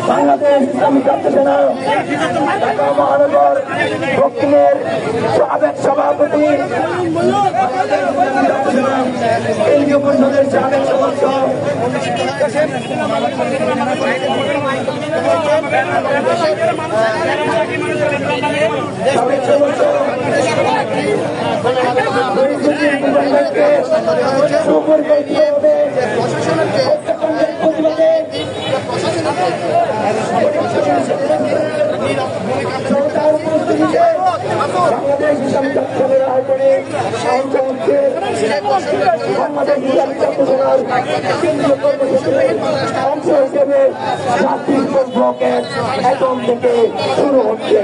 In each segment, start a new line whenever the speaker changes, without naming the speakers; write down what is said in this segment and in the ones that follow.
বাংলাদেশ ইসলামী ছাত্র সেনা ঢাকা মহানগর দক্ষিণের সাবেক সভাপতি, কেন্দ্রীয় পরিষদের সাবেক সদস্য সাবেক সদস্য বাংলাদেশ ইসলামী ছাত্র সেনার আয়োজনে বাংলাদেশ ইসলামী ছাত্র সেনার কেন্দ্রীয় কর্মসূচির অংশ হিসেবে জাতীয় ব্লকের একদম থেকে শুরু হচ্ছে।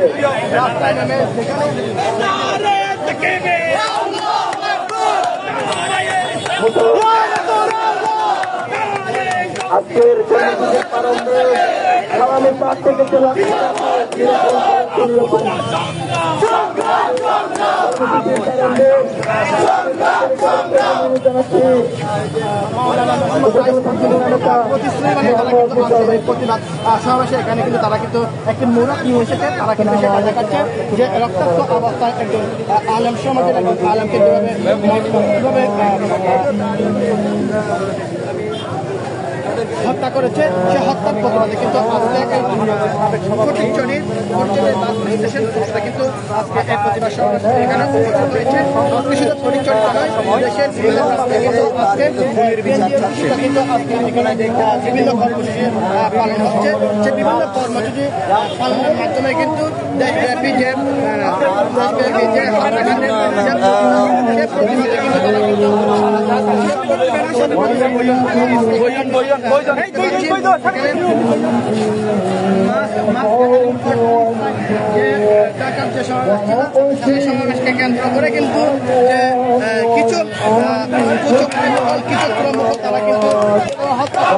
আজকের কর্মসূচির প্রারম্ভে সালামের পাঠ থেকে
প্রতিবাদ সমাবেশে এখানে কিন্তু তারা কিন্তু একটি মোড়ক নিয়ে এসেছে। তারা কিন্তু সেটা দেখাচ্ছে যে রক্তাক্ত অবস্থায় একজন আলেম সমাজের একজন আলেমকে কিভাবে হত্যা করেছে, সে হত্যার প্রতিবাদে কিন্তু আজকে ফটিকছড়ির কিন্তু আজকে এই প্রতিবাদ সমাবেশ এখানে উপস্থিত হয়েছে। শুধু ফটিকছড়ি নয়, দেশের বিভিন্ন রাস্তায় কিন্তু আজকে কিন্তু আজকে এখানে বিভিন্ন কর্মসূচি পালন হচ্ছে। যে বিভিন্ন কর্মসূচি পালনের মাধ্যমে কিন্তু দেশব্যাপী যে সমাবেশকে কেন্দ্র করে কিন্তু কিছু প্রমুখ তারা কিন্তু হত্যার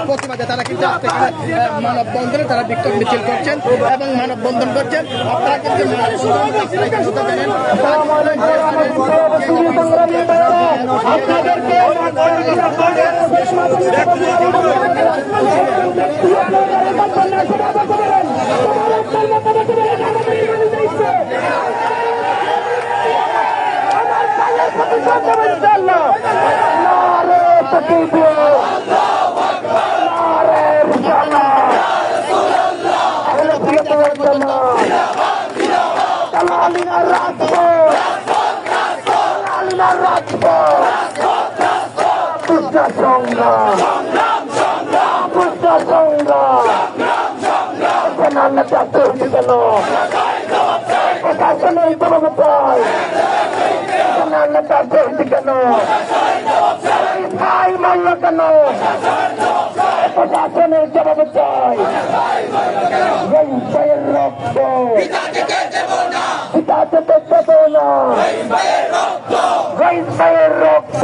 প্রতিবাদে তারা কিন্তু মানববন্ধনে তারা বিক্ষোভ মিছিল করছেন এবং মানববন্ধন করছেন। আপনারা কিন্তু প্রশাসনের জবাব চাই। রক্ত রক্ত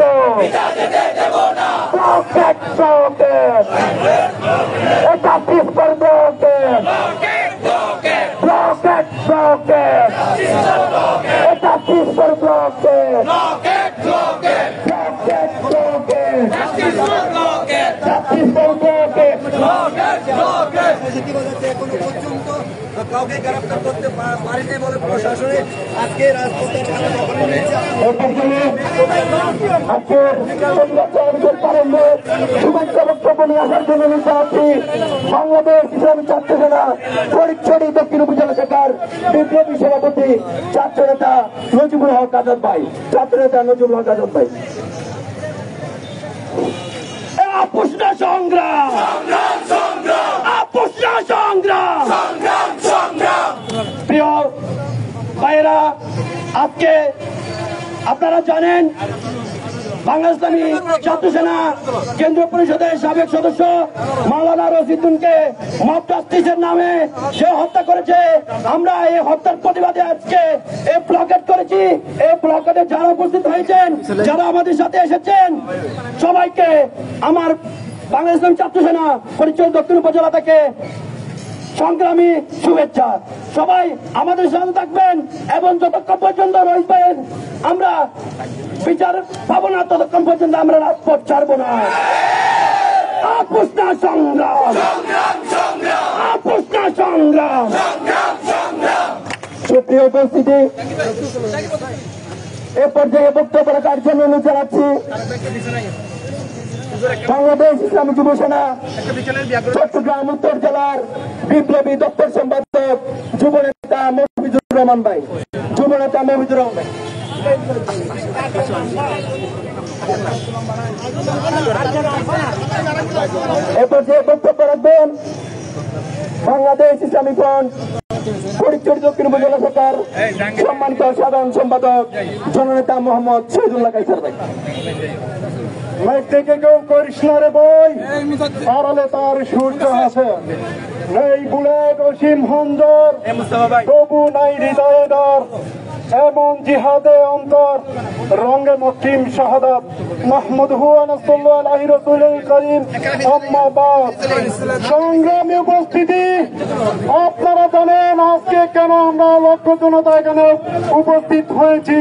justice for broken. Blockade, blockade. Justice for broken. Blockade, blockade. Blockade, blockade. এখনো পর্যন্ত কাউকে গ্রেফতার করতে পারেনি বলে প্রশাসনে আজকে রাজপথের
শুভেচ্ছা বক্তব্য নিয়ে আসার জন্য নিতে আছি বাংলাদেশ ইসলামী ছাত্র সেনা ফরিদছড়ি দক্ষিণ উপজেলা শাখার বিপ্লবী সভাপতি ছাত্র নেতা নজিবুল হক আজাদ ভাই। ছাত্র নেতা নজিবুল হক আজাদ ভাই। আপোষ না সংগ্রাম, আপোষ না সংগ্রাম। প্রিয় ভাইয়েরা, আজকে আপনারা জানেন বাংলাদেশ ইসলামী ছাত্র সেনা কেন্দ্রীয় পরিষদের সাবেক সদস্য মাওলানা রশিদুনকে মব জাস্টিসের নামে সে হত্যা করেছে। আমরা এই হত্যার প্রতিবাদে আজকে এই ব্লকেট করেছি। এই ব্লকেটে যারা উপস্থিত হয়েছেন, যারা আমাদের সাথে এসেছেন, সবাইকে আমার বাংলাদেশ ইসলামী ছাত্র সেনা ফরিদছড়ি দক্ষিণ উপজেলা থেকে সংগ্রামী শুভেচ্ছা। সবাই আমাদের সাথে থাকবেন এবং যতক্ষণ পর্যন্ত রহিত ভাইয়ের আমরা বিচার পাবো না ততক্ষণ পর্যন্ত আমরা রাজপথ ছাড়বো না। আপোষ না সংগ্রাম, আপোষ না সংগ্রাম। সুপ্রিয় উপস্থিতি, এ পর্যায়ে বক্তব্য রাখার জন্য অনুরোধ জানাচ্ছি বাংলাদেশ ইসলামী যুব সেনা চট্টগ্রাম উত্তর জেলার বিপ্লবী দপ্তর সম্পাদক যুব নেতা মফিজুর রহমান ভাই। যুব নেতা মফিজুর রহমান ভাই। এ পর্যায়ে বক্তব্য রাখবেন বাংলাদেশ ইসলামী ফ্রন্ট ফরিদছড়ি দক্ষিণ উপজেলা শাখার সম্মানিত সাধারণ সম্পাদক জননেতা মোহাম্মদ শহীদুল্লাহ কাইসার ভাই।
মাইক থেকে কেউ করিস না রে বই, আড়ালে তার সূর্য হাসে। নেই বুলেট অসীম হঞ্জর, তবু নাই হৃদয়ে ডর। এমন জিহাদে অন্তর, রঙে মকিম শাহাদাত। মাহমুদ হুয়ানাল্লাহ আলাইহি রাসূলুল কারীম। আম্মা বাদ। সংগ্রামী উপস্থিতি, আপনারা জানেন আজকে কেন আমরা লক্ষ জনতা এখানে উপস্থিত হয়েছি।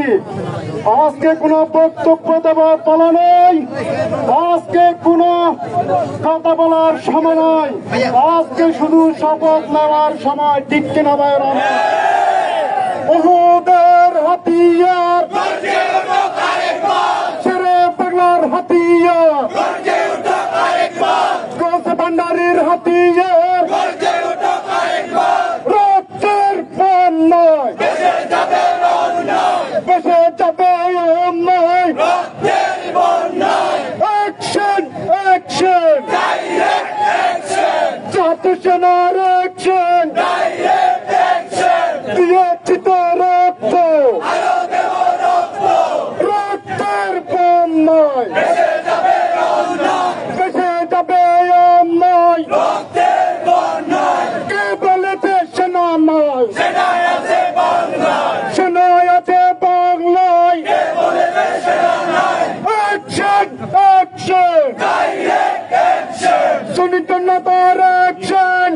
আজকে কোনো বক্তব্য দেওয়ার পালা নেই, আজকে কোনো কথা বলার সময় নয়, আজকে শুধু শপথ নেওয়ার সময়। ঠিক কিনা ভাইরা? উহুদের হাতিয়ার, শেরে পাগলার হাতিয়ার, গোস ভান্ডারীর হাতিয়ার, রক্তের পান নয়, বেশে যাবে অন্যায়। অ্যাকশন, অ্যাকশন, ছাত্র সেনার অ্যাকশন। দিয়েছি তো রক্ত, রক্তের পান নয়, বেশে যাবে অন্যায়। কে বলেছে সেনা নয়, সেনায় আছে বাংলায়। অ্যাকশন, অ্যাকশন, সুনিতন্নতার অ্যাকশন।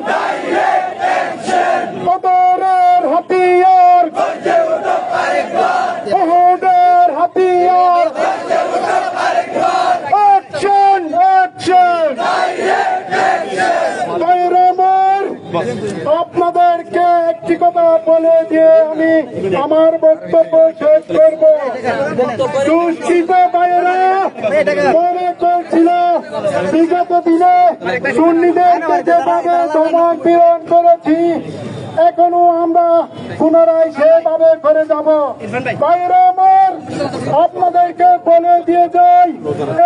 বদরের হাতিয়ার, উহুদের হাতিয়ার। Action, action. ভাইরা আমার, আপনাদেরকে একটি কথা বলে দিয়ে আমি আমার বক্তব্য শেষ করব। দুষ্কৃত ভাইয়েরা মনে করছিল বিগত দিনে সুন্নিদেরকে যেভাবে ধমক পীড়ন করেছি, এখনো আমরা পুনরায় সেভাবে করে যাব। ভাইয়েরা আমার, আপনাদেরকে বলে দিয়ে যাই,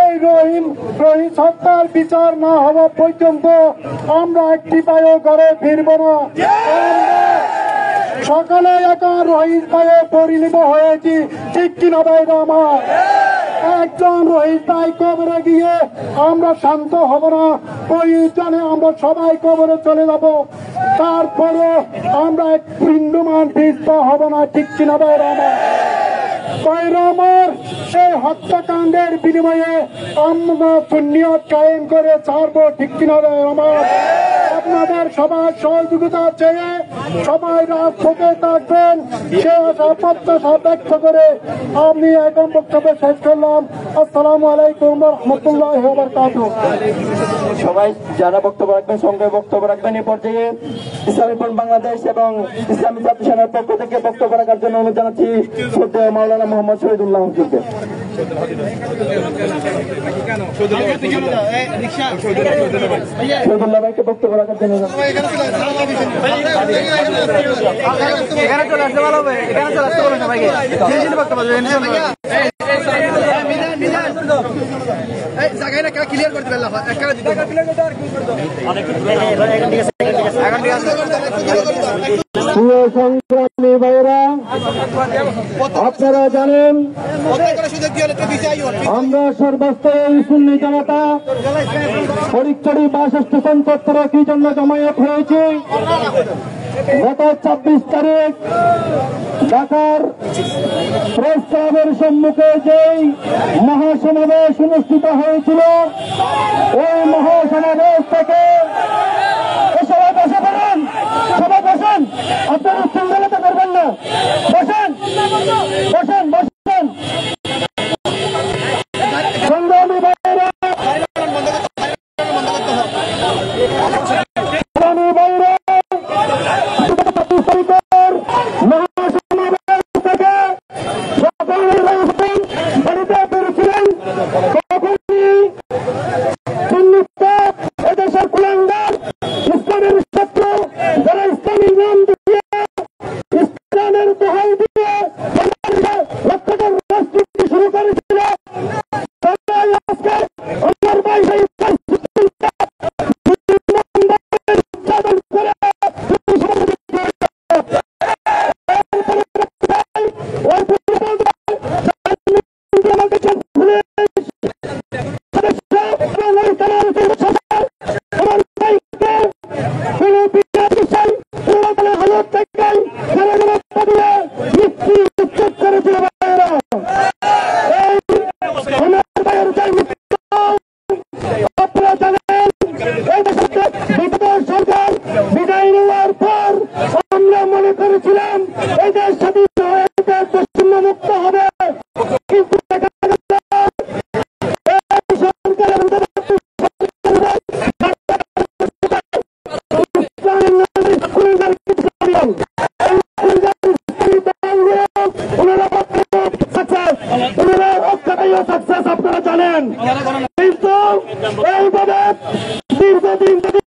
এই রহিম হত্যার বিচার না হওয়া পর্যন্ত আমরা একটি পায়ে ঘরে ফিরব না। সকালে এখন রহিত ভাইয়ে পরিণত হয়েছি। ঠিক কিনা ভাইরা আমার? একজন রহিত ভাই কবরে গিয়ে আমরা শান্ত হব না, প্রয়োজনে আমরা সবাই কবরে চলে যাব, তারপরে আমরা এক বিন্দুমান পিষ্ট হব না। ঠিক কিনা ভাইরা আমার? ভাইরা আমার, সেই হত্যাকাণ্ডের বিনিময়ে আমরা সুন্নিয়ত কায়েম করে ছাড়বো। ঠিক কিনা ভাইরা আমার? আপনাদের সবার সহযোগিতা চেয়ে সবাই রাজপথে থাকবেন সে আশা প্রত্যাশা ব্যক্ত করে আমি এখন বক্তব্য শেষ করলাম। আসসালামু আলাইকুম ওয়া রাহমাতুল্লাহি ওয়া বারাকাতুহু।
সবাই যারা বক্তব্য রাখবেন সঙ্গে বক্তব্য রাখবেন। এই পর্যায়ে ইসলামী ফ্রন্ট বাংলাদেশ এবং ইসলামী ছাত্র সেনার পক্ষ থেকে বক্তব্য রাখার জন্য অনুরোধ জানাচ্ছি শ্রদ্ধেয় মাওলানা মোহাম্মদ শহীদুল্লাহ হুজুরকে। শহীদুল্লাহ ভাইকে বক্তব্য রাখার জন্য
এখানে চলে আসতে ভালো হবে, এখানে চলে আসতে বলুন সবাইকে। জায়গাটা ক্লিয়ার করতে পারলাম
সংগ্রামী ভাইরা, আপনারা জানেন আমরা সর্বস্তরের সুন্নি জনতা ফটিকছড়ি বাস স্টেশন চত্বরে কি জন্য জমায়েত হয়েছে। গত 26 তারিখ ঢাকার প্রেস ক্লাবের সম্মুখে যেই মহাসমাবেশ অনুষ্ঠিত হয়েছিল, ওই মহাসমাবেশ থেকে সবাই বসে পড়েন, সবাই বসেন, আপনারা উচ্ছৃঙ্খলতা করবেন না, বসেন বসেন বসেন। সংগ্রামী ভাইরা, সংগ্রামী ভাইরা, মহাসমাবেশ থেকে সকলের বাড়িতে পেরেছিলেন। তখনই এদেশের কুলাঙ্গার ইসলামের শত্রু যারা ইসলামী নাম দিয়ে ইসলামের দোহাই দিয়ে রক্ষার রাজনীতি শুরু করেছিল, তারাই আজকে আমার ভাই উৎপাদন করে সরকার বিদায় নেওয়ার পর আমরা মনে করেছিলাম এই দেশ স্বাধীন হয়ে পশ্চিমা মুক্ত হবে, কিন্তু দেখা গেল আপনারা জানেন। কিন্তু এইভাবে দীর্ঘদিন যদি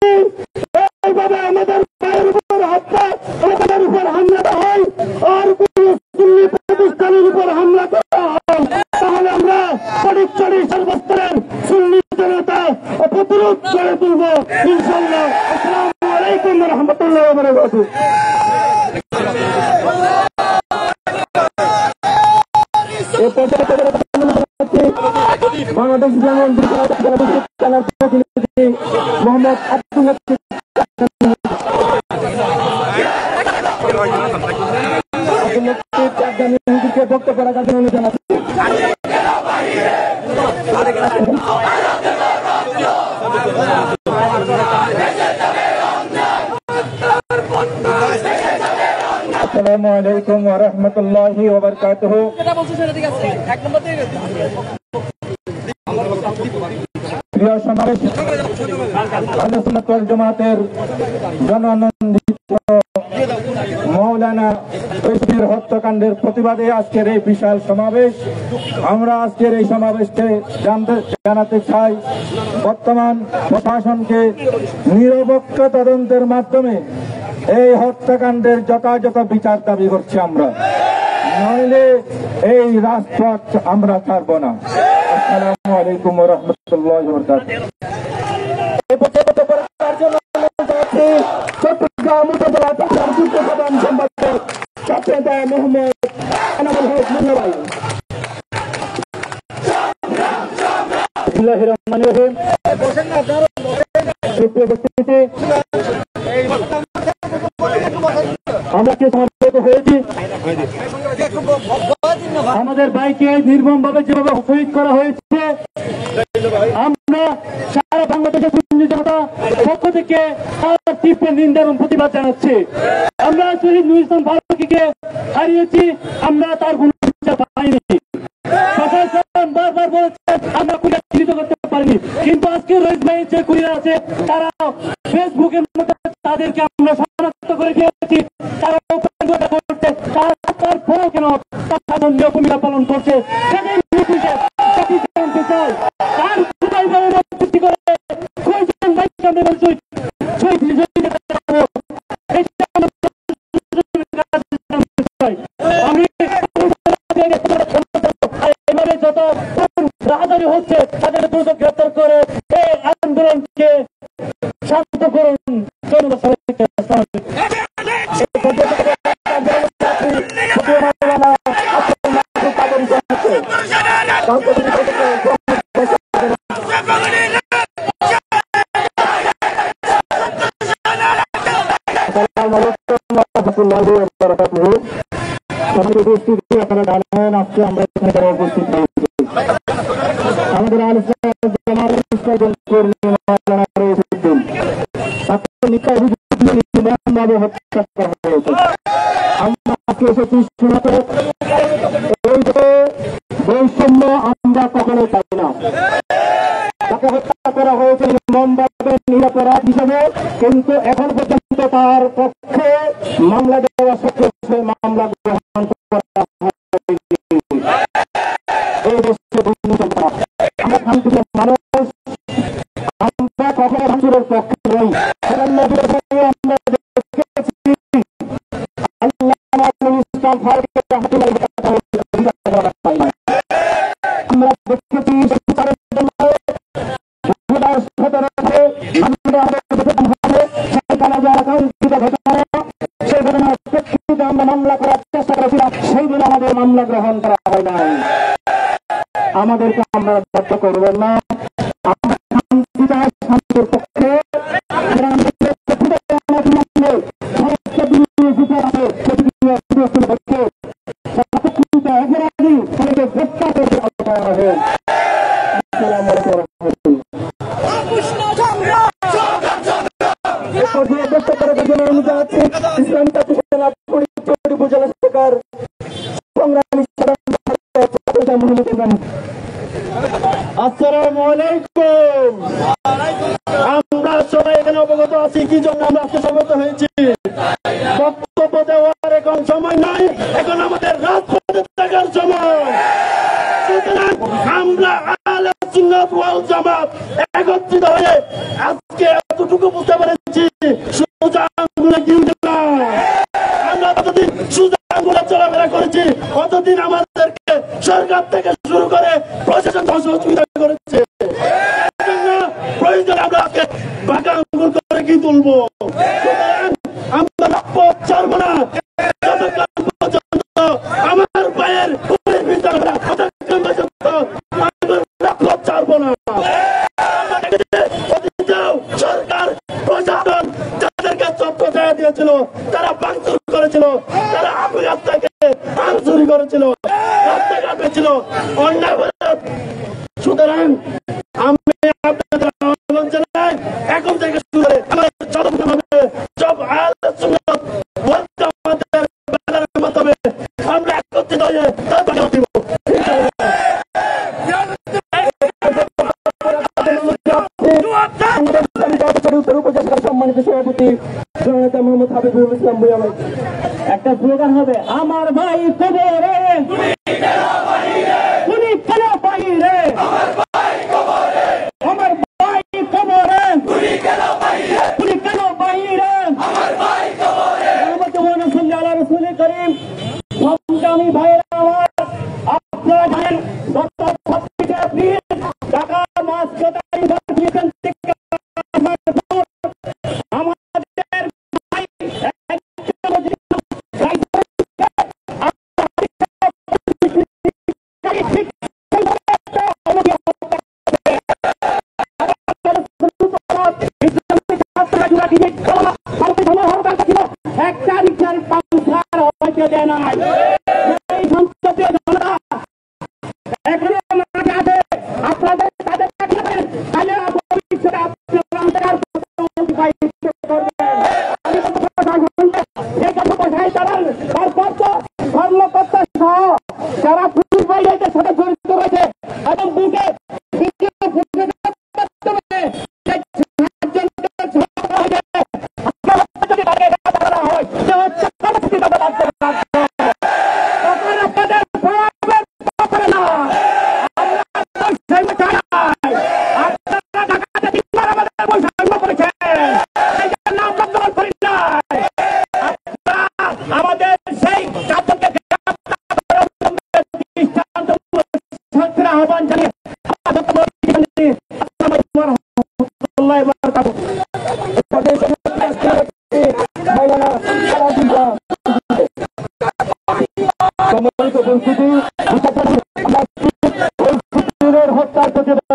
এইভাবে আমাদের পায়ের উপর হত্যা, আমাদের উপর হামলা হয় আর কোন সুন্নি প্রতিষ্ঠানের উপর হামলা করা হয়, তাহলে আমরা ফটিকছড়ি সর্বস্তরের সুন্নি জনতা প্রতিরোধ করে তুলব ইনশাআল্লাহ। আসসালামু আলাইকুম ওয়া রাহমাতুল্লাহি ওয়া বারাকাতুহু। বাংলাদেশ মোহাম্মদ আব্দুল বক্তব্য রাখার জন্য জানাচ্ছি। আসসালামু আলাইকুম ওয়া রাহমাতুল্লাহি ওয়া বারাকাতুহু। প্রিয় সমাবেশ, আহলে সুন্নাত ওয়াল জামাতের জনানন্দিত মাওলানা রশিদের হত্যাকাণ্ডের প্রতিবাদে আজকের এই বিশাল সমাবেশ। আমরা আজকের এই সমাবেশকে জানাতে চাই, বর্তমান প্রশাসনকে নিরপেক্ষ তদন্তের মাধ্যমে এই হত্যাকাণ্ডের যথাযথ বিচার দাবি করছি আমরা, নইলে এই রাজপথ আমরা ছাড়ব না। আসসালামু আলাইকুম ওয়া রাহমাতুল্লাহি ওয়া বারাকাতুহু। চট্টগ্রাম উপজেলা যুগ্ম সাধারণ সম্পাদক চাচা মোহাম্মদ আনামুল হক মুন্না ভাই। বিসমিল্লাহির রহমানির রহিম। আমরা কি সমবেত হয়েছি, আমাদের ভাইকে নির্মম ভাবে যেভাবে শহীদ করা হয়েছে, আমরা সারা বাংলাদেশের সুন্নি জনতা পক্ষ থেকে তার তীব্র নিন্দা এবং প্রতিবাদ জানাচ্ছি। আমরা শহীদ নুরুল ইসলাম ফারুকীকে হারিয়েছি, আমরা তার কোনো বিচার পাইনি। প্রশাসন বারবার বলেছে আমরা কুড়িয়া চিহ্নিত করতে পারিনি, কিন্তু আজকে রহিত ভাই যে কুড়িয়া আছে তারা ফেসবুকের মধ্যে তাদেরকে আমরা শনাক্ত করে দিয়েছি। তারা করছে, তারপরেও কেন তার ভূমিকা পালন করছে সেটাই জানতে চাই। তার ভিত্তি করে কয়জন ভাইকে আমরা বলছি এভাবে যত রাহাজারি হচ্ছে তাদের দ্রুত গ্রেপ্তার করে এই আন্দোলনকে শান্ত করুন। আপনারা জানেন আজকে আমরা এখানে যারা উপস্থিত হয়েছি আমাদের হত্যা করা হয়েছে। আমরা আজকে এসেছি শোনাতে এই যে বৈষম্য আমরা কখনো চাই না। তাকে হত্যা করা হয়েছে নির্মমভাবে নিরপরাধ হিসেবে, কিন্তু এখন পর্যন্ত তার পক্ষে মামলা দেওয়া সত্ত্বেও মামলা গ্রহণ করা এই দেশে আমরা শান্তিপ্রিয় মানুষ, আমরা কখনো ভাঙচুরের পক্ষে নই। আমরা দেখেছি আমরা মামলা করার চেষ্টা করেছিলাম, সেইগুলো আমাদের মামলা গ্রহণ করা হয় নাই। আমাদেরকে আমরা ব্যর্থ করবেন না। আমরা শান্তি চাই, শান্তির পক্ষে আসসালামু আলাইকুম। আমরা সবাই এখানে অবগত আছি কি জন্য আমরা আজকে সমবেত হয়েছি। বক্তব্য দেওয়ার এখন সময় নাই, এখন আমাদের রাজপথে থাকার সময়। আমরা আহলে সুন্নাত ওয়াল জামাত একত্রিত হয়ে আজকে এতটুকু বুঝতে পেরেছি, সোজা আঙ্গুলে আমরা যতদিন সোজা আঙ্গুলে চলাফেরা করেছি ততদিন আমাদেরকে সরকার থেকে শুরু করে প্রশাসন সহযোগিতা করেছে। প্রয়োজন আমরা আজকে বাঁকা আঙ্গুল করে কি তুলবো। আমরা রাজপথ ছাড়বো না যতক্ষণ পর্যন্ত আমার পায়ের রাজপথ ছাড়বো না। সরকার প্রশাসন যাদেরকে চত্বর জায়গা দিয়েছিল তারা ভাঙচুর করেছিল, তারা আফগান থেকে মাল চুরি করেছিল, রাস্তাঘাট ছিল অন্যায়। সুতরাং আমি আপনাদের আহ্বান জানাই এখন থেকে শুরু করে আমাদের যথাযথভাবে সব আহলে সুন্নাত ওয়াল জামাতের ব্যানারের মাধ্যমে আমরা একত্রিত হয়ে তারপরে দিব। সম্মানিত সভাপতি জননেতা মোহাম্মদ হাবিবুল ইসলাম ভূঁইয়া, একটা স্লোগান হবে, আমার ভাই কবরে উনি কেন বাহিরে, আমার ভাই কবরে উনি কেন বাহিরে, আল্লাহ রাসূল করিম। সংগ্রামী ভাইয়েরা আমার, আপনারা জানেন গত 26 এপ্রিল ঢাকা মসজিদ আমাদের
যারা পুলিশ বাহিনীর সাথে জড়িত রয়েছে এবং বুকে আমাদের সেই আহ্বান জানিয়ে হত্যার প্রতিবাদ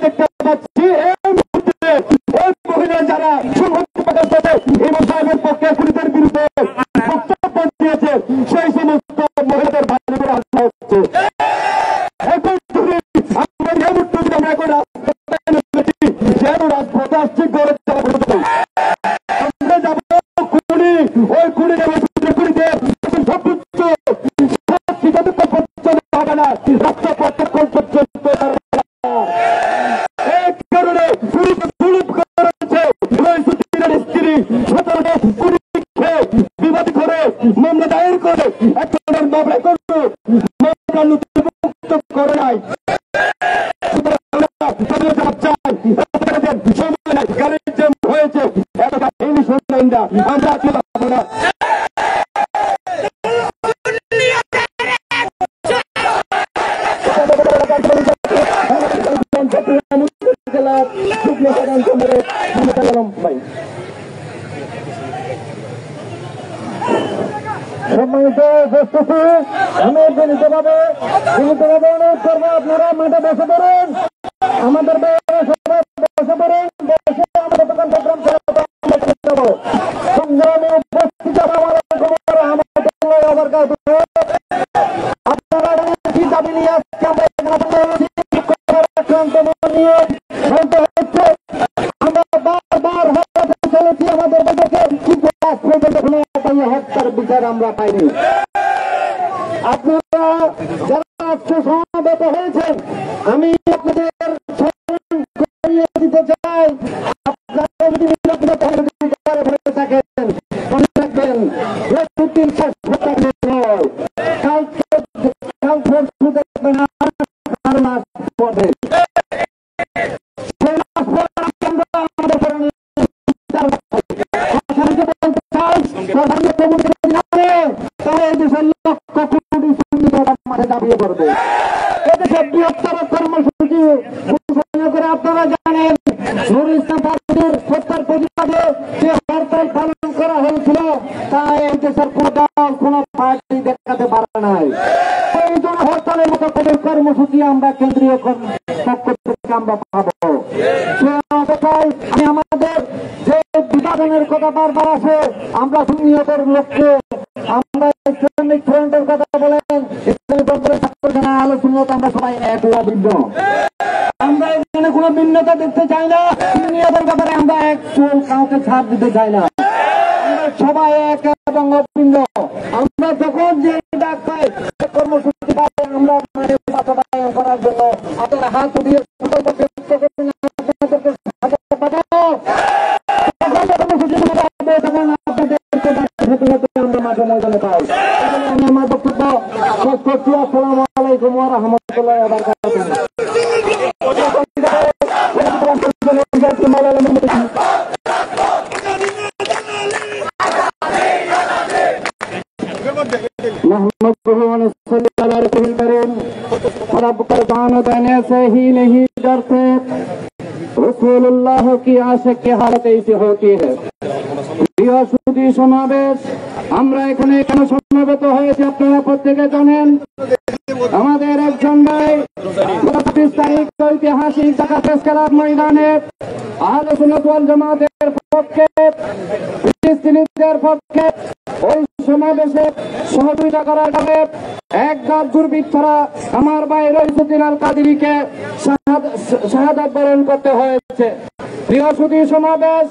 দেখতে পাচ্ছি যারা সাহেবের পক্ষে পুলিশের বিরুদ্ধে বক্তব্য দিয়েছে সেই সমস্ত মহিলাদের ভালো করে আসা হচ্ছে। রাজপথে আসছি গড়ে আমরা যাবো খুনি ওই খুনি খুনিতে সর্বোচ্চ হবে না রাষ্ট্রপথ পর্যন্ত কারণে বিবাদ করে মামলা দায়ের করে একজনের মামলা করলো মামলা নথিভুক্ত করে নাই হয়েছে আমরা পাবো না। সম্মানিত উপস্থিতি, আমি বিনীতভাবে অনুরোধ করবো আপনারা মাঠে বসে পড়েন, আমাদের বসে পড়েন, বসে আমাদের দোকান প্রোগ্রাম সংগ্রামে উপস্থিত আপনারা কি দাবি নিয়ে আজকে আমরা নিয়ে আমরা বারবার চলেছি আমাদের বাজারকে কিন্তু হত্যার বিচার আমরা পাইনি। আপনারা যারা আজকে সমাবেত হয়েছেন আমি আপনাদের স্মরণ করিয়ে দিতে চাই, আপনারা যদি হয়ে থাকেন মনে রাখবেন দাবিয়ে পড়বে। এদেশে বৃহত্তর কর্মসূচি ঘোষণা করে আপনারা জানেন নুরুল ইসলাম পার্টির হত্যার প্রতিবাদে যে হরতাল পালন করা হয়েছিল তা এই দেশের কোন দল কোন পার্টি দেখাতে পারে নাই। এই জন্য হরতালের মতো কঠিন কর্মসূচি আমরা কেন্দ্রীয় পক্ষ থেকে আমরা পাবো। সে অবস্থায় আমি আমাদের যে বিভাজনের কথা বারবার আছে আমরা নিহতের লক্ষ্যে আমরা ইসলামিক ফ্রন্টের কথা বলেন, ইসলামিক ফ্রন্টের ছাত্র সেনা আলোচনা আমরা সবাই এক ভিন্ন, আমরা এখানে কোনো ভিন্নতা দেখতে চাই না, নিহতের ব্যাপারে আমরা এক চুল কাউকে ছাড় দিতে চাই না, আমরা সবাই এক এবং অভিন্ন। আমরা যখন যে ডাক পাই কর্মসূচি পাই আমরা বাস্তবায়ন করার জন্য আপনারা হাত উঠিয়ে আমরা মাঝে ময়দানে পাই। আমি আমার বক্তব্য শেষ করছি। আসসালামু আলাইকুম ওয়া রাহমাতুল্লাহি ওয়া বারাকাতুহু। देने से ही नहीं डरते, रसूलुल्लाह की आशिक की हालत ऐसी होती है। প্রিয় সুধী সমাবেশ, আমরা এখানে কেন সমাবেত হয়েছি আপনারা প্রত্যেকে জানেন।
আমাদের একজন ভাই 25 তারিখ ঐতিহাসিক ঢাকা প্রেস ক্লাব ময়দানে আহলে সুন্নাত ওয়াল জামাতের পক্ষে ফিলিস্তিনিদের পক্ষে ওই সমাবেশে সহযোগিতা করার কারণে এক দল দুর্বৃত্তরা আমার ভাই রইসুদ্দিন আল কাদেরীকে শাহাদাত বরণ করতে হয়েছে। প্রিয় সুধী সমাবেশ,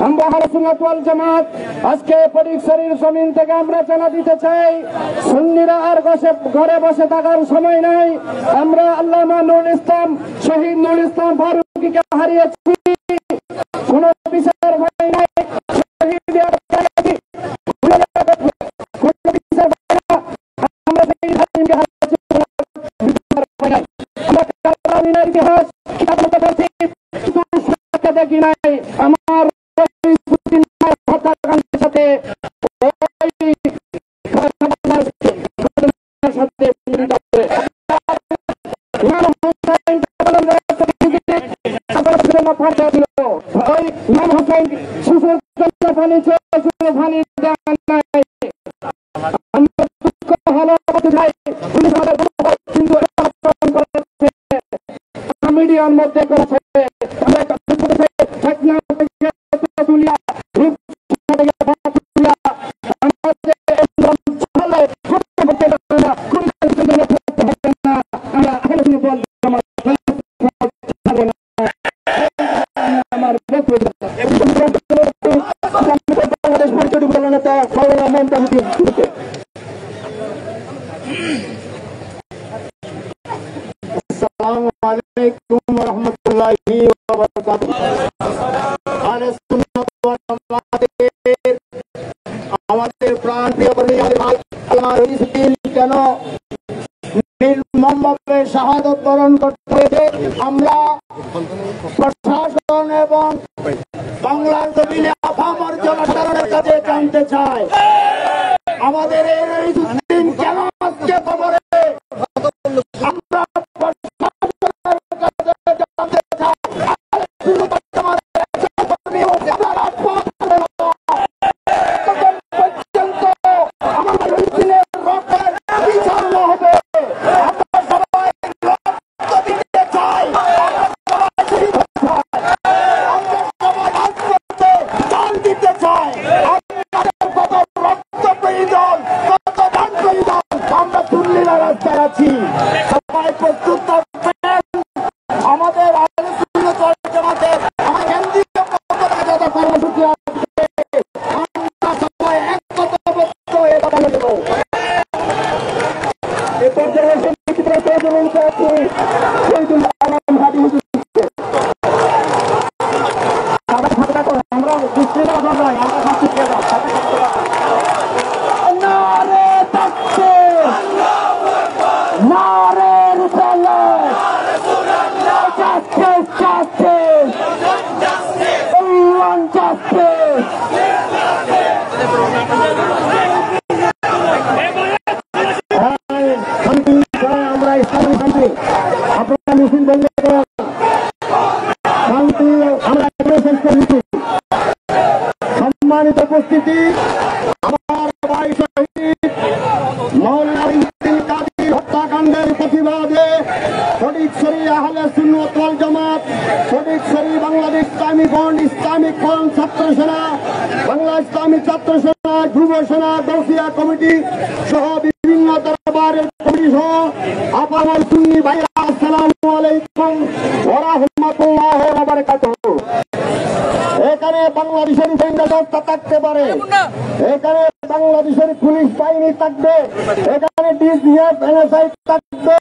আমরা আহলে সুন্নাত ওয়াল জামাত আজকে ফটিকছড়ির জমিন থেকে আমরা জানা দিতে চাই, সুন্নিরা আর ঘরে বসে থাকার সময় নাই। আমরা আল্লামা নুরুল ইসলাম, শহীদ নুরুল ইসলাম ফারুকীকে হারিয়েছি, কোন বিচার হয় নাই। ইতিহাস দেখি নাই আমার হত্যাকাণ্ডের সাথে ইমাম হোসেন মিডিয়ার মধ্যে করেছে আমাদের প্রাণ প্রিয় কেন নির্মমভাবে শাহাদত বরণ করতে হয়েছে, আমরা প্রশাসন এবং বাংলার জমিনে আপামর জনসাধারণের কাছে জানতে চাই, আমাদের এই রইসুদ্দিন কেন আজকে খবরে আমরা প্রশাসনের কাছে জানতে চাই। সবাই প্রস্তুত থাকবেন। আমাদের আহলে সুন্নাত ওয়াল জামাতের কেন্দ্রীয় কর্মসূচি আমরা সবাই একতাবদ্ধ হয়ে কথা বলব। এ পর্যায়ে আমরা সম্মানিত উপস্থিতি, আমার ভাই শহীদ মাওলানা রইসুদ্দিন কাদের হত্যাকাণ্ডের প্রতিবাদে ফটিকছড়ি আহলে সুন্নাত ওয়াল জামাত, ফটিকছড়ি বাংলাদেশ ইসলামী ফ্রন্ট, ইসলামিক ফ্রন্ট, ছাত্র সেনা, বাংলা ইসলামী ছাত্র সেনা, যুব সেনা, দৌসিয়া কমিটি সহ বিভিন্ন দরবারের কমিটি সহ আপামর সুন্নি ভাইরা, আসসালামু আলাইকুম ওয়া রাহমাতুল্লাহি ওয়া বারাকাতুহু। এখানে বাংলাদেশের গোয়েন্দা সংস্থা থাকতে পারে, এখানে বাংলাদেশের পুলিশ বাহিনী থাকবে, এখানে ডিজিএফ এনএসআই থাকবে।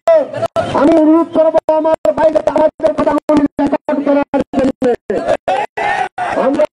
আমি অনুরোধ করবো আমার বাইরে আমাদের কথা রেকর্ড করার জন্য। আমরা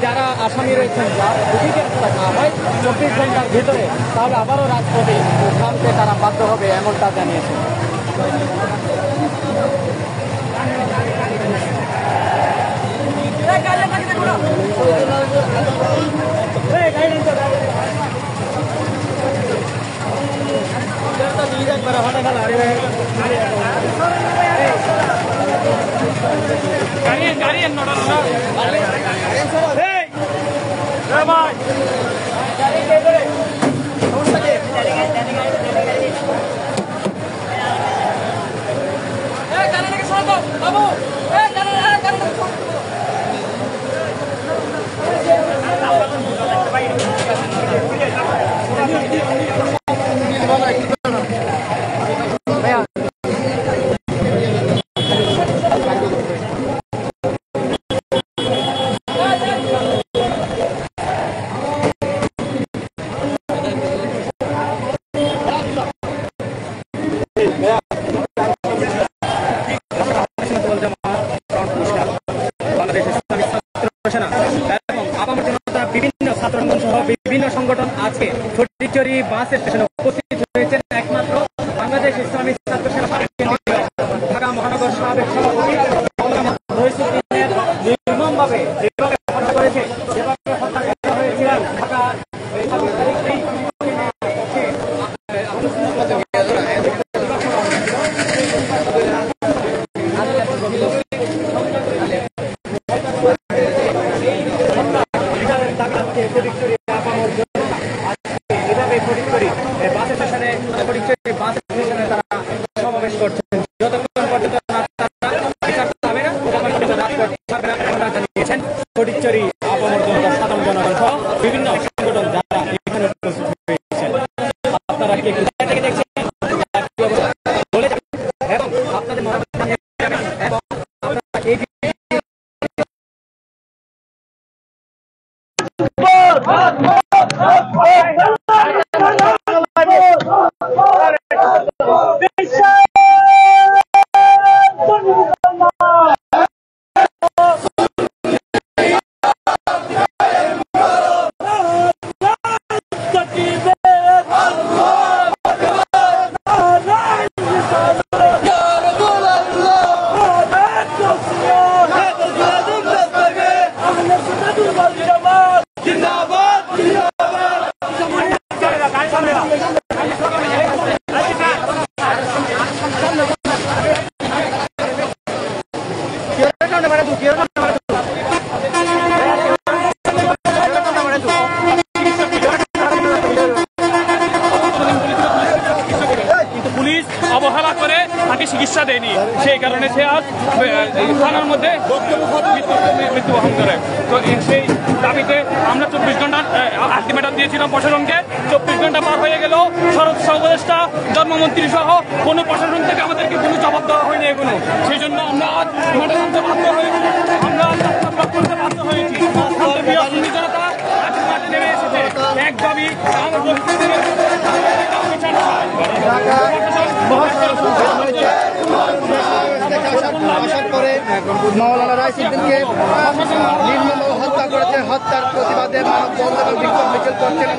যারা আসামি রয়েছেন যদি গ্রেফতার না হয় 24 ঘন্টার ভিতরে তাহলে আবারও রাজপথে থামতে তারা বাধ্য হবে এমনটা জানিয়েছে। বিভিন্ন সংগঠন আজকে ফটিকছড়ি বাস স্টেশনে উপস্থিত হয়েছেন। একমাত্র বাংলাদেশ ইসলামী ছাত্র সেনা ঢাকা মহানগর সাবেক সভাপতি নির্মমভাবে যেভাবে হত্যা করেছে, যেভাবে হত্যা করা হয়েছিল ঢাকা সমাবেশ করছেন। যতক্ষণ পর্যন্ত জানিয়েছেন ফটিকছড়ি আপামর সাধারণ জনগণ সহ বিভিন্ন সংগঠন যারা এখানে উপস্থিত হয়েছেন। আপনারা কি দেখছেন বলে এবং আপনাদের এবং আপনারা এই
অবহেলা করে তাকে চিকিৎসা দেয়নি, সেই কারণে সে আজ থানার মধ্যে মৃত্যুবরণ করে। তো সেই দাবিতে আমরা 24 ঘন্টা আলটিমেটাম দিয়েছিলাম প্রশাসনকে। 24 ঘন্টা পার হয়ে গেল, স্বরাষ্ট্র উপদেষ্টা, জন্মমন্ত্রী সহ কোনো প্রশাসন থেকে আমাদেরকে কোনো জবাব দেওয়া হয়নি এখনো। সেই জন্য আমরা আজ মাঠে নামতে বাধ্য হয়েছি, আমরা করতে বাধ্য হয়েছি। জনতা আজ মাঠে নেমে এসেছে, এক দাবি
আসার পরে মাওলানা রাইসুদ্দিনকে নির্মমভাবে হত্যা করেছে। হত্যার প্রতিবাদে মানববন্ধন বিক্ষোভ মিছিল করছেন।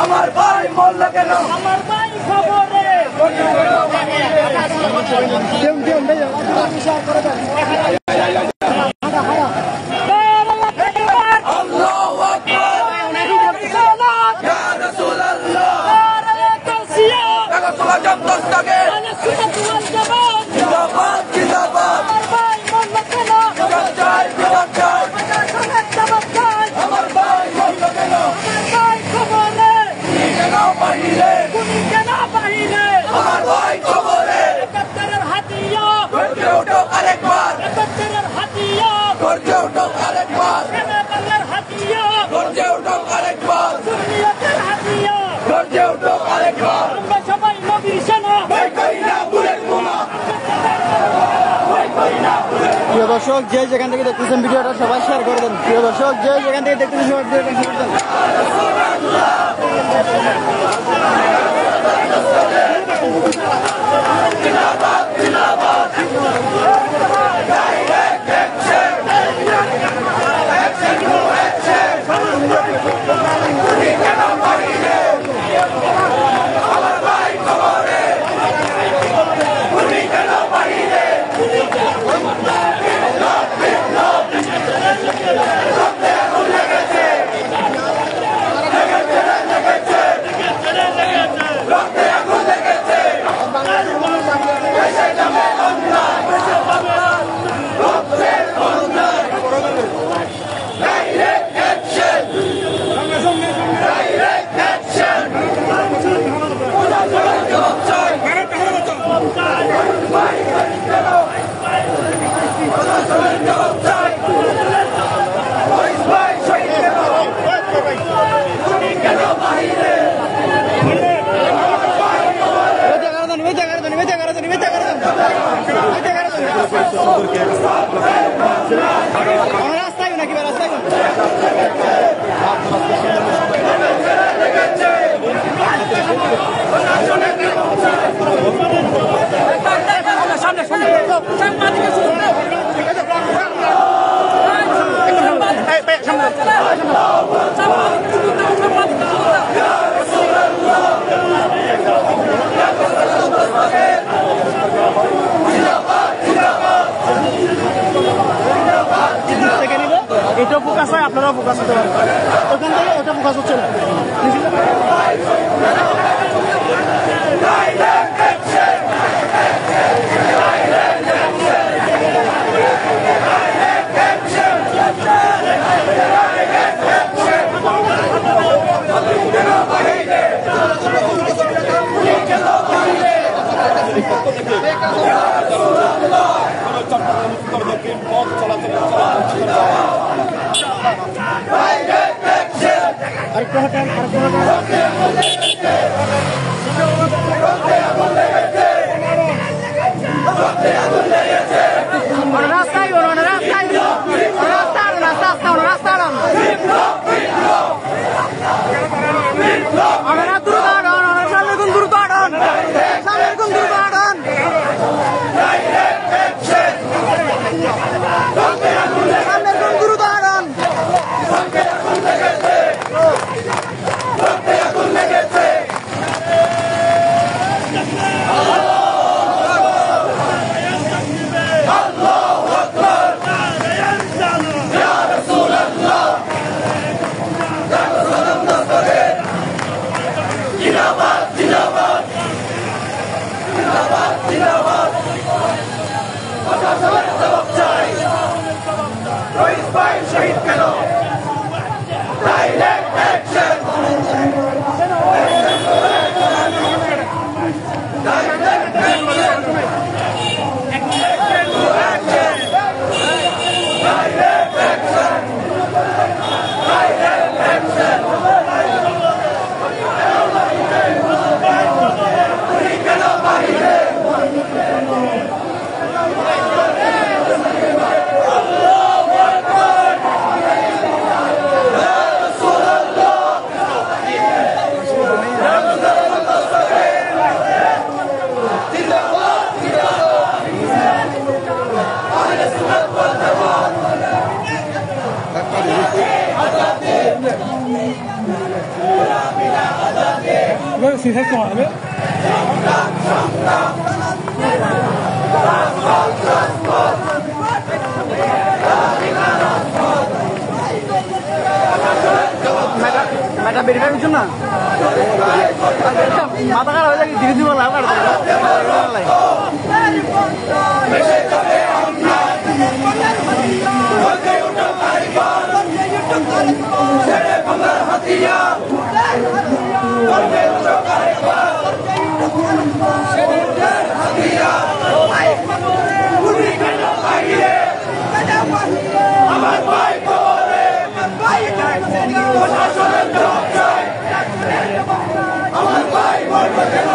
আমার ভাই মোল্লা কেন আমার ভাই খবরে
প্রিয় দর্শক যে যেখান থেকে দেখতেছেন ভিডিওটা সবাই শেয়ার করে দেন। প্রিয় দর্শক যে যেখান থেকে দেখতেছেন সবাই ভিডিওটা শেয়ার করে দেন।
আমাদেরকে
রাস্তায় নাকি রাস্তায়
এটা ফোকাস হয়, আপনারাও ফোকাস হতে পারেন। ওখান থেকে ওটা ফোকাস হচ্ছে না। আরেকটু হটেন, আরেকটু হটেন।
রাস্তায় রাস্তায় রাস্তা বেরিয়ে যাবেন না মাথা খারাপ হয়ে যায় ধীরে ধীরে লাভ কাটতে
আমার ভাই খবরে আমার ভাই মরবে কেন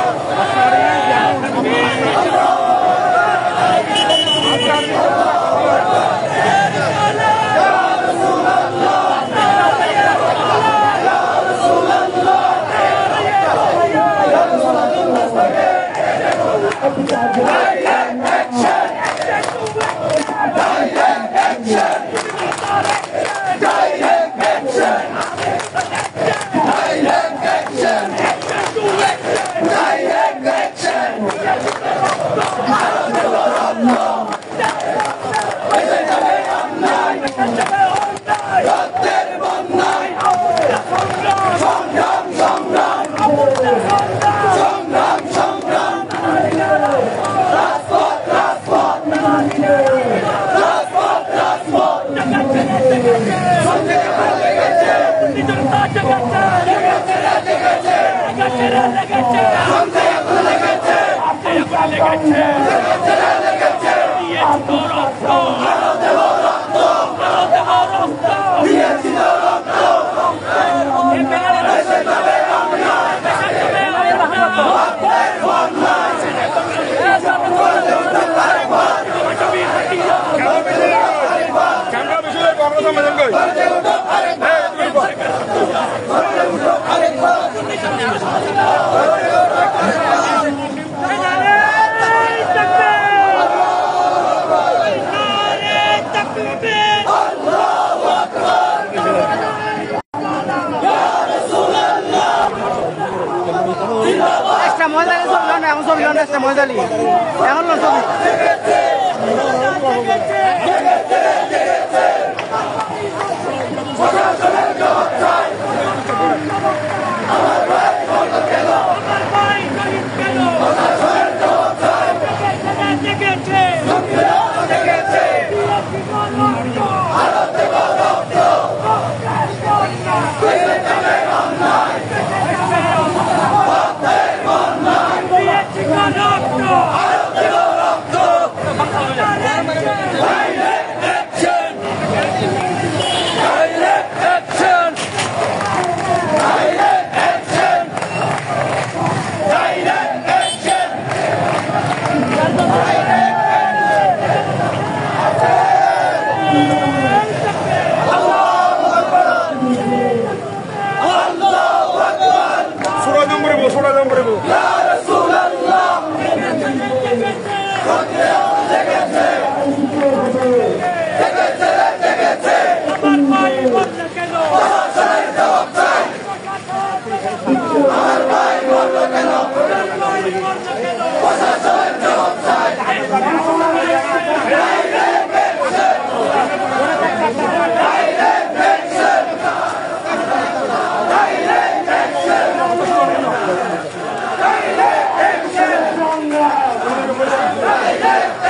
মজালি এমন ছবি
Direct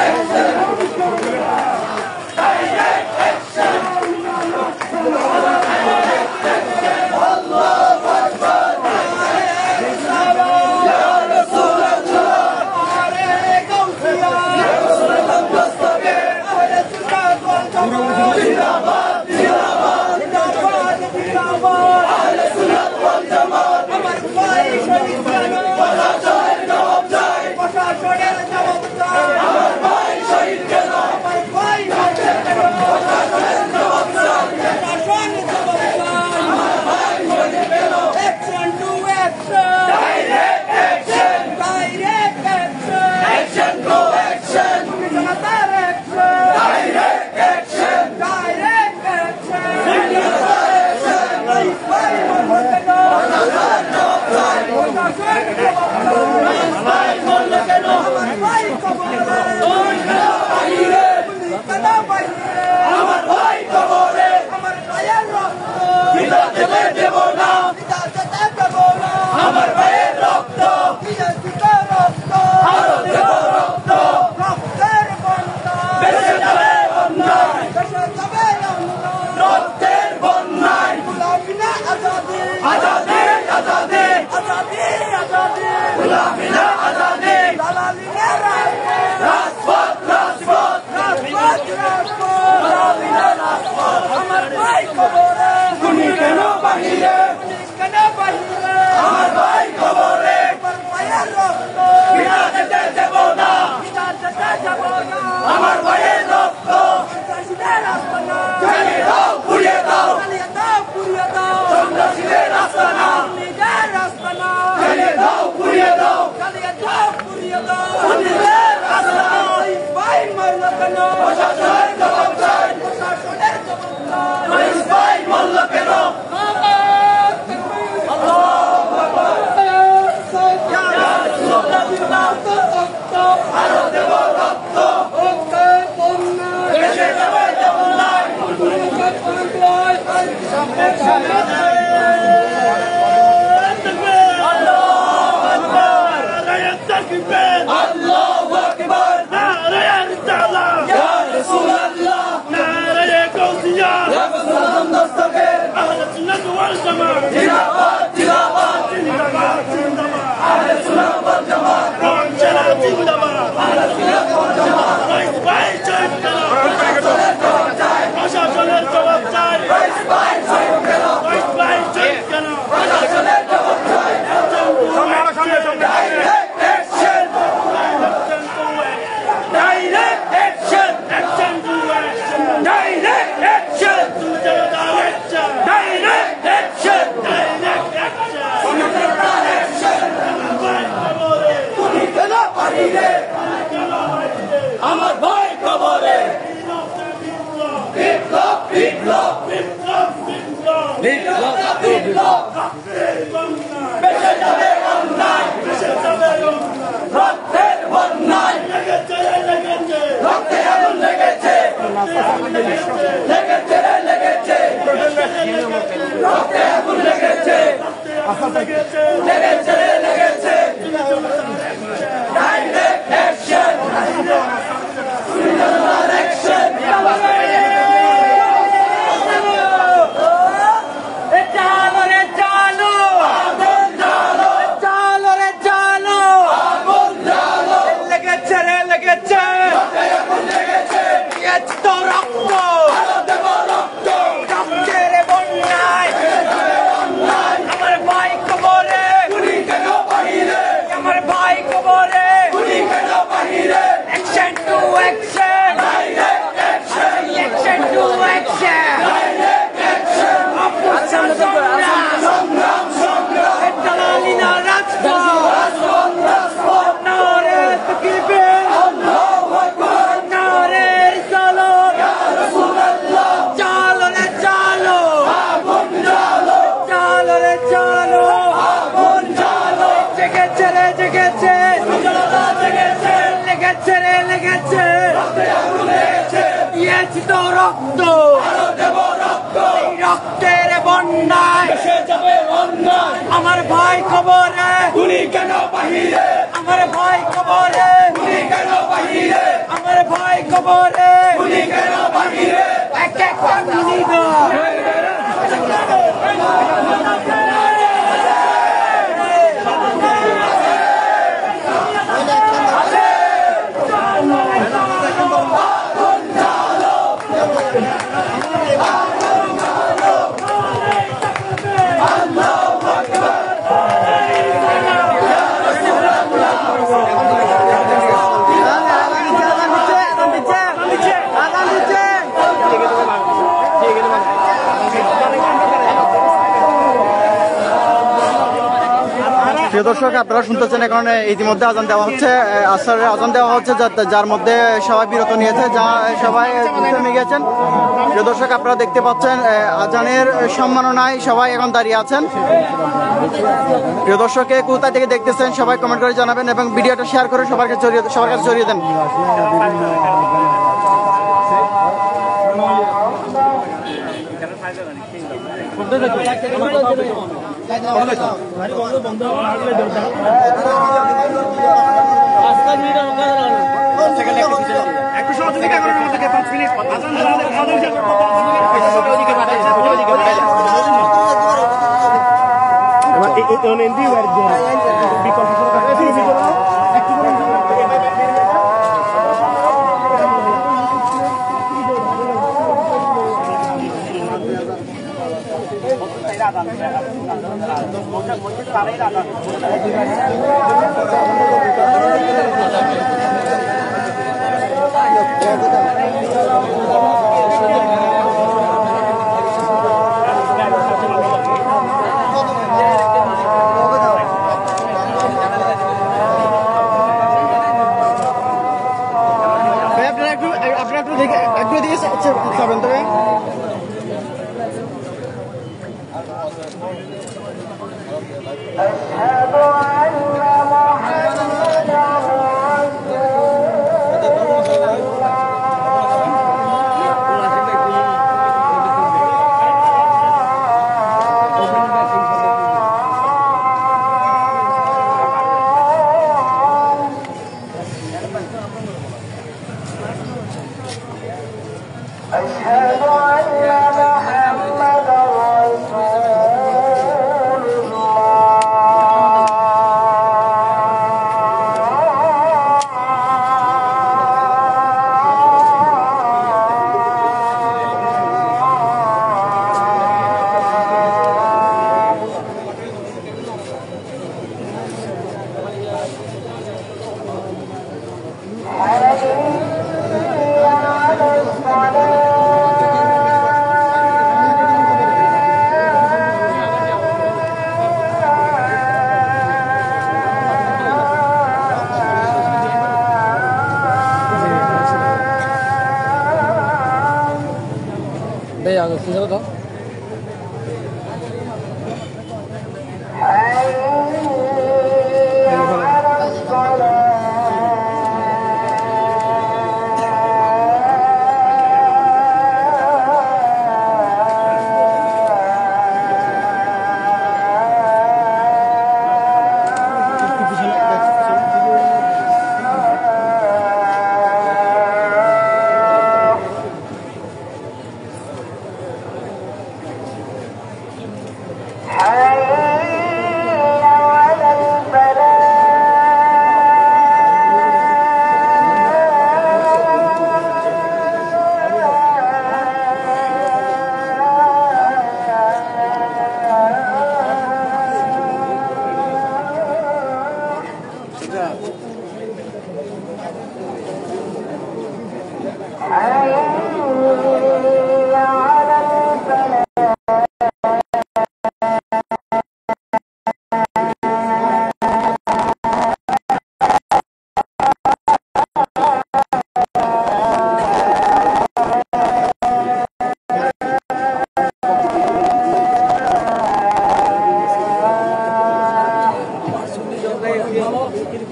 রক্তের বন্যায় আমার ভাই খবরে কেন বাহিরে আমার ভাই খবরে কেন বাহিরে আমার ভাই খবরে কেন বাহিরে এক একটা মিনিট
প্রিয় দর্শক, আপনারা শুনতেছেন এখন ইতিমধ্যে আজান দেওয়া হচ্ছে, আসরের আজান দেওয়া হচ্ছে, যার মধ্যে সবাই বিরত নিয়েছে, যা সবাই থেমে গিয়েছেন। প্রিয় দর্শক, আপনারা দেখতে পাচ্ছেন আজানের সম্মাননায় সবাই এখন দাঁড়িয়ে আছেন। প্রিয় দর্শক, কোথা থেকে দেখতেছেন সবাই কমেন্ট করে জানাবেন এবং ভিডিওটা শেয়ার করে সবার কাছে ছড়িয়ে দেন।
একটু সহযোগিতা করেন আমাদেরকে 5 মিনিট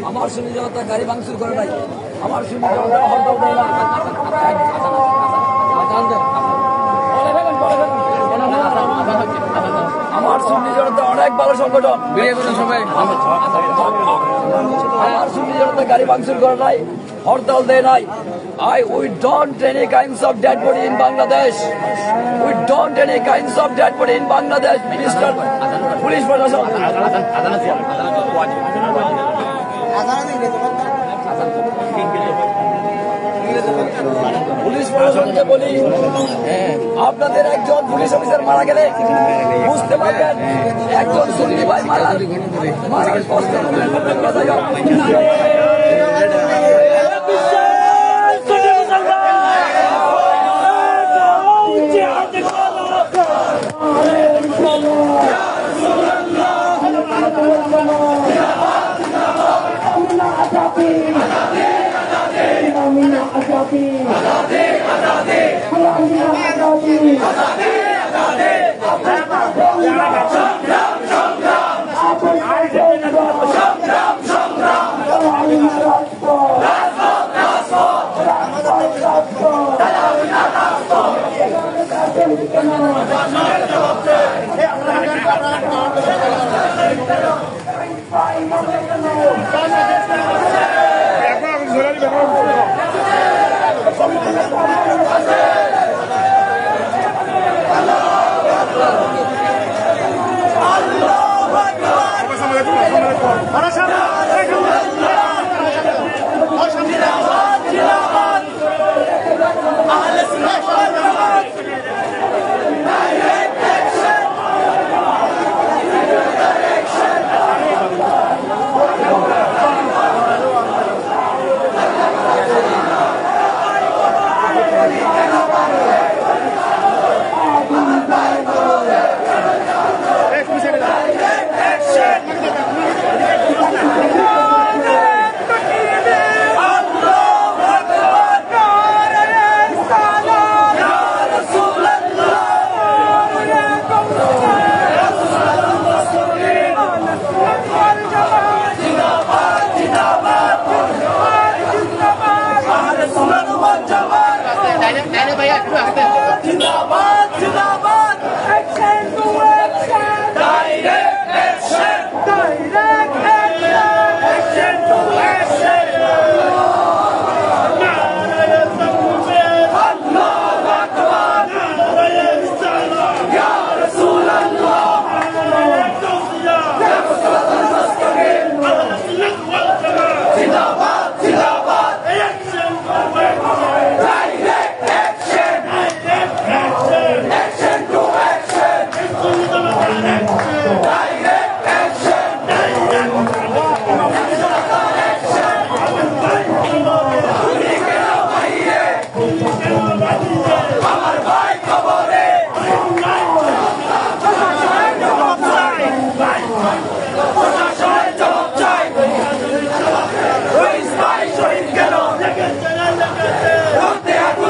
আমার সুন্নি জনতা গাড়ি ভাঙচুর করে নাই, আমার সুন্নি জনতা হরতাল দেয় না। আমার সুন্নি জনতা অনেক ভালো সংগঠন, আমার সুন্নি জনতা গাড়ি ভাঙচুর করে নাই, হরতাল দেয় নাই। We don't any kinds of dead body in Bangladesh. We don't any kinds of dead body in Bangladesh. Minister, police প্রশাসন, পুলিশ প্রশাসনকে বলি, আপনাদের একজন পুলিশ অফিসার মারা গেলে বুঝতে পারবেন একজন সুন্নি ভাই মারার কষ্ট।